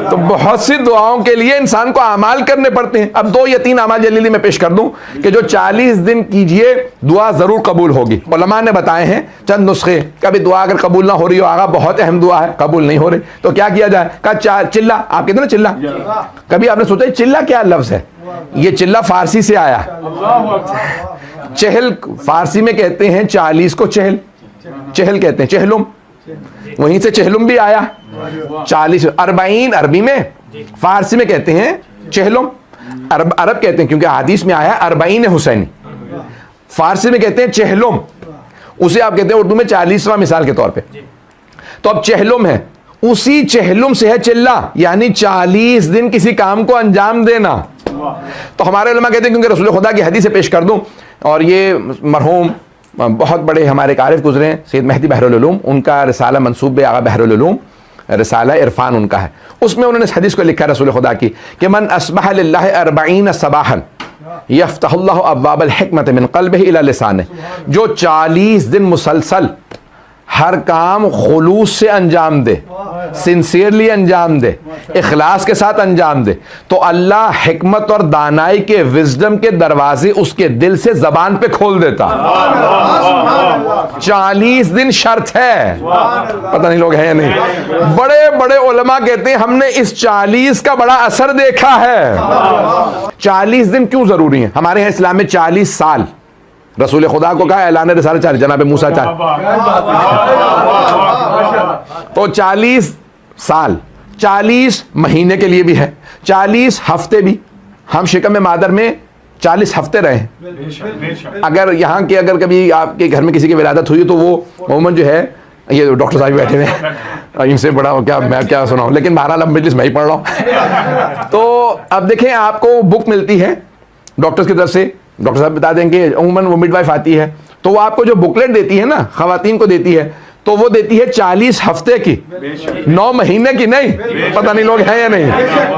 तो बहुत सी दुआओं के लिए इंसान को अमाल करने पड़ते हैं। अब 2 या 3 अमाल जल्दी मैं पेश कर दूं कि जो 40 दिन कीजिए दुआ जरूर कबूल होगी। उलमा ने बताए हैं चंद नुस्खे। कभी दुआ अगर कबूल ना हो रही हो, आगा बहुत अहम दुआ है, कबूल नहीं हो रही, तो क्या किया जाए? कहा चिल्ला। आप कहते ना चिल्ला, कभी आपने सोचा चिल्ला क्या लफ्ज है? ये चिल्ला फारसी से आया। चहल फारसी में कहते हैं 40 को चहल, चहल कहते हैं चहलुम, वहीं से चहलुम भी आया। 40 40 अरबी में, फारसी में कहते हैं चहलुम, अरब कहते हैं क्योंकि हदीस में आया 40 हुसैनी, फारसी में कहते हैं चहलुम, उसे आप कहते हैं उर्दू में 40वां मिसाल के तौर पे। तो अब चहलुम है, उसी चहलुम से है चिल्ला, यानी 40 दिन किसी काम को अंजाम देना। तो हमारे उलमा कहते हैं, क्योंकि रसूल खुदा की हदीस से पेश कर दूं, और ये मरहूम बहुत बड़े हमारे आरिफ गुजरे हैं सैयद मेहदी बहरुल उलूम, उनका रिसाला मंसूब आगा बहरुल उलूम, रिसाला इरफान उनका है, उसमें उन्होंने इस हदीस को लिखा रसूल खुदा की कि मन अस्बह लिल्लाहि 40 सबाहन यफ्तहुल्लाहु अब्वाबल हिकमत मिन क़ल्बिही इला लिसानिही, जो 40 दिन मुसलसल हर काम खुलूस से अंजाम दे, सिंसियरली अंजाम दे, इखलास के साथ अंजाम दे, तो अल्लाह हिकमत और दानाई के, विजडम के दरवाजे उसके दिल से जबान पे खोल देता। 40 दिन शर्त है, पता नहीं लोग हैं या नहीं। बड़े बड़े उलमा कहते हैं हमने इस 40 का बड़ा असर देखा है। 40 दिन क्यों जरूरी है? हमारे यहाँ इस्लाम में 40 साल रसूल खुदा को कहा ऐलान रिसालत 40, जनाब मूसा 4, तो 40 साल, 40 महीने के लिए भी है, 40 हफ्ते भी। हम शिकम मादर में 40 हफ्ते रहे। अगर यहाँ के अगर कभी आपके घर में किसी की विलादत हुई तो वो मोमन जो है, ये डॉक्टर साहब बैठे हैं, इनसे बड़ा क्या मैं क्या सुनाऊं, लेकिन बहरहाल अब मजलिस मैं ही पढ़ रहा हूँ। तो अब देखें, आपको बुक मिलती है डॉक्टर्स की तरफ से, डॉक्टर साहब बता देंगे, उमूमन वो मिडवाइफ आती है तो वो आपको जो बुकलेट देती है ना, खवातीन को देती है, तो वो देती है 40 हफ्ते की, 9 महीने की नहीं, पता नहीं लोग हैं या नहीं,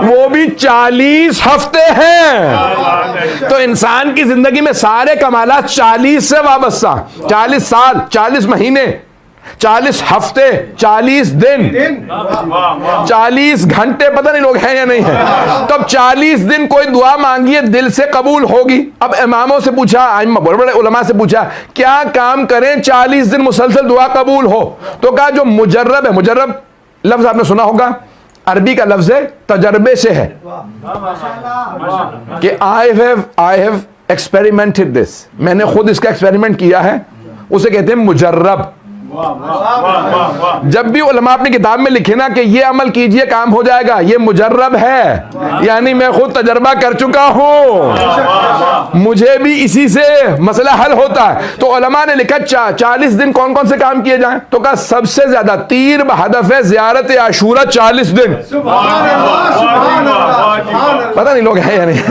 वो भी 40 हफ्ते हैं। तो इंसान की जिंदगी में सारे कमालात 40 से वाबस्ता, 40 साल, 40 महीने, 40 हफ्ते, 40 दिन, 40 घंटे, पता नहीं लोग हैं या नहीं है। तब 40 दिन कोई दुआ मांगिए दिल से कबूल होगी। अब इमामों से पूछा, बड़े बड़े उलमा से पूछा क्या काम करें 40 दिन मुसलसल दुआ कबूल हो? तो कहा जो मुजर्रब है, मुजर्रब लफ्ज आपने सुना होगा, अरबी का लफ्ज है, तजर्बे से है कि आई हैव एक्सपेरिमेंटेड दिस, मैंने खुद इसका एक्सपेरिमेंट किया है, उसे कहते हैं मुजर्रब। जब भी उलमा अपनी किताब में लिखे ना कि ये अमल कीजिए काम हो जाएगा, ये मुजर्रब है, यानी मैं खुद तजर्बा कर चुका हूं, मुझे भी इसी से मसला हल होता है। तो उलमा ने लिखा 40 दिन कौन कौन से काम किए जाएं? तो कहा सबसे ज्यादा तीर बहदफ ज़ियारत आशूरा 40 दिन, पता नहीं लोग हैं या नहीं।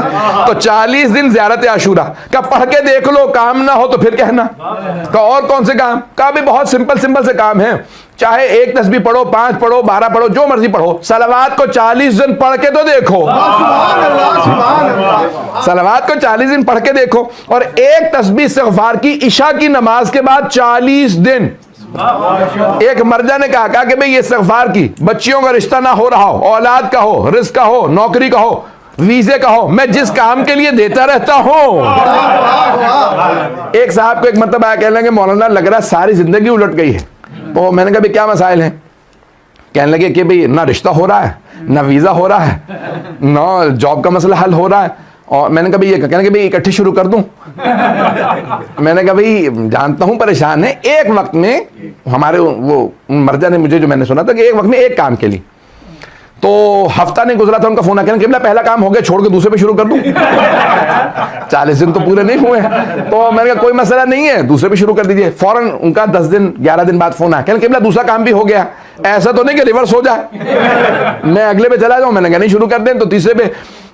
तो 40 दिन ज़ियारत आशूरा का पढ़ के देख लो, काम ना हो तो फिर कहना। का और कौन से काम? का भी बहुत सिंपल से काम है, चाहे 1 तस्बीह पढ़ो, 5 पढ़ो, 12 पढ़ो, जो मर्जी पढ़ो, सलावात को 40 दिन पढ़ के तो देखो, सलावात को 40 दिन पढ़ के देखो। और 1 तस्बीह इस्तिग़फ़ार की इशा की नमाज के बाद 40 दिन। एक मर्जा ने कहा कि भाई ये इस्तिग़फ़ार की, बच्चियों का रिश्ता ना हो रहा हो, औलाद का हो, रिज़्क़ का हो, नौकरी का हो, वीजे का हो, मैं जिस काम के लिए देता रहता हूं। एक साहब को एक मतलब आया, कहने लगे मौलाना लग रहा है सारी जिंदगी उलट गई है। तो मैंने कहा क्या मसाइल हैं? कहने लगे कि भाई ना रिश्ता हो रहा है, ना वीजा हो रहा है, ना जॉब का मसला हल हो रहा है। और मैंने कहा ये, कहने भाई इकट्ठे शुरू कर दूं? मैंने कहा भाई जानता हूं परेशान है, एक वक्त में हमारे वो मर्जा ने मुझे, जो मैंने सुना था कि एक वक्त में एक काम के लिए, तो हफ्ता नहीं गुजरा था उनका फोन आकर कि पहला काम हो गया, छोड़ के दूसरे पे शुरू कर दूं? 40 दिन तो पूरे नहीं हुए। तो मैंने कहा कोई मसला नहीं है, दूसरे पे शुरू कर दीजिए। फौरन उनका 10 दिन 11 दिन बाद फोन आया, कहने दूसरा काम भी हो गया, ऐसा तो नहीं कि रिवर्स हो जाए, मैं अगले पे चला जाऊं? मैंने कहा नहीं, शुरू कर दें तो तीसरे पे।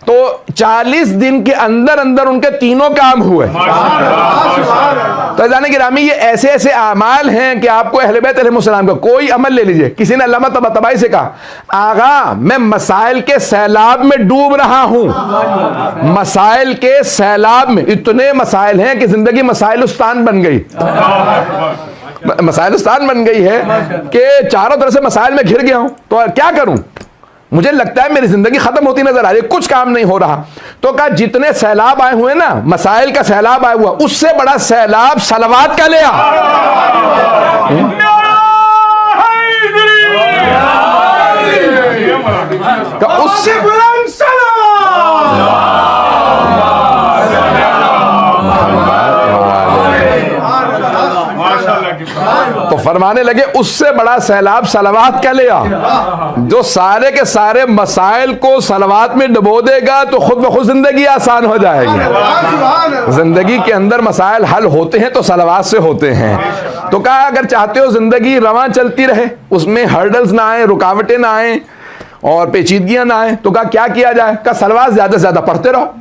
तो 40 दिन के अंदर अंदर उनके तीनों काम हुए। तो जाने गिरामी, ये ऐसे ऐसे आमाल हैं कि आपको अहले बैत अलैहिस्सलाम का कोई अमल ले लीजिए। किसी ने अल्लामा तबाई से कहा, आगा मैं मसाइल के सैलाब में डूब रहा हूं, मसाइल के सैलाब में, इतने मसाइल हैं कि जिंदगी मसाइलुस्तान बन गई, मसाइलुस्तान बन गई है कि चारों तरफ से मसाइल में घिर गया हूं, तो क्या करूं? मुझे लगता है मेरी जिंदगी खत्म होती नजर आ रही है, कुछ काम नहीं हो रहा। तो कहा जितने सैलाब आए हुए ना, मसाइल का सैलाब आया हुआ, उससे बड़ा सैलाब सलवात का ले आ। उससे तो फरमाने लगे उससे बड़ा सैलाब सलवात का ले आ, जो सारे के सारे मसाइल को सलवात में डुबो देगा तो खुद ब खुद जिंदगी आसान हो जाएगी। जिंदगी के अंदर मसाइल हल होते हैं तो सलवात से होते हैं। तो कहा अगर चाहते हो जिंदगी रवां चलती रहे, उसमें हर्डल्स ना आए, रुकावटें ना आए और पेचीदगियां ना आए, तो कहा क्या किया जाए? कहा सलवात ज्यादा से ज्यादा पढ़ते रहो।